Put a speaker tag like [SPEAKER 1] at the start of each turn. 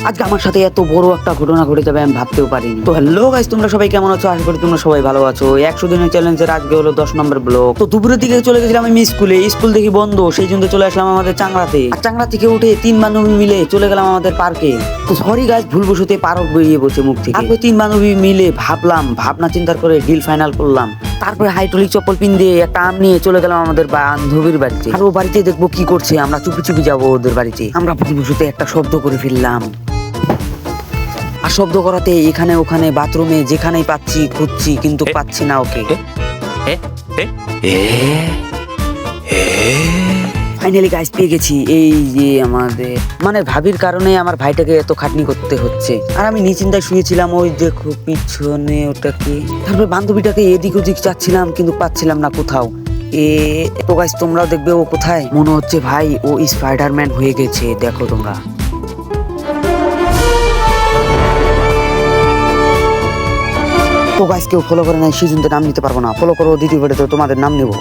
[SPEAKER 1] আজকে আমার সাথে এত বড় একটা ঘটনা ঘটে যাবে আমি ভাবতেও পারিনি। তো হ্যালো গাইস, তোমরা সবাই কেমন আছো? আশা করি তোমরা সবাই ভালো আছো। 100 দিনের চ্যালেঞ্জের আজকে হলো 10 নম্বর ব্লক। তো দুপুরের দিকে চলে গেছিলাম আমি স্কুলে, স্কুল দেখি বন্ধ, সেই জন্য চলে আসলাম আমাদের চাংড়াতে। আর চাংড়া থেকে উঠে 3 বান্ধবী মিলে চলে গেলাম আমাদের পার্কে। তো সরি গাইস, ভুল বসতে পার্ক বেরিয়ে বসে মুখ থেকে। তারপর 3 বান্ধবী মিলে ভাবনা চিন্তার করে ডিল ফাইনাল করলাম। তারপরে হাইড্রোলিক চপ্পল পিন দিয়ে একটা আম নিয়ে চলে গেলাম আমাদের বান্ধবীর বাড়িতে। আর ও বাড়িতে দেখবো কি করছে, আমরা চুপি চুপি যাবো ওদের বাড়িতে। আমরা ভুল বসতে একটা শব্দ করে ফেললাম, আর শব্দ করাতে এখানে ওখানে বাথরুমে যেখানেই পাচ্ছি খুঁজছি, কিন্তু পাচ্ছি না ওকে। ফাইনালি গাইস পেয়ে গেছি। এই যে আমাদের মানে ভাবির কারণে আমার ভাইটাকে এত খাটনি করতে হচ্ছে। আর আমি নিশ্চিন্তায় শুয়েছিলাম, ওই দেখো পিছনে ওটাকে। তারপর বান্ধবীটাকে এদিক ওদিক চাচ্ছিলাম, কিন্তু পাচ্ছিলাম না কোথাও। তো গাইস তোমরাও দেখবে ও কোথায়। মনে হচ্ছে ভাই ও স্পাইডারম্যান হয়ে গেছে, দেখো তোমরা। তো গাইস কেউ ফলো করে নাই, সেজন্য নাম নিতে পারবো না। ফলো করো, দ্বিতীয় ভিডিওতে তোমাদের নাম নেবো।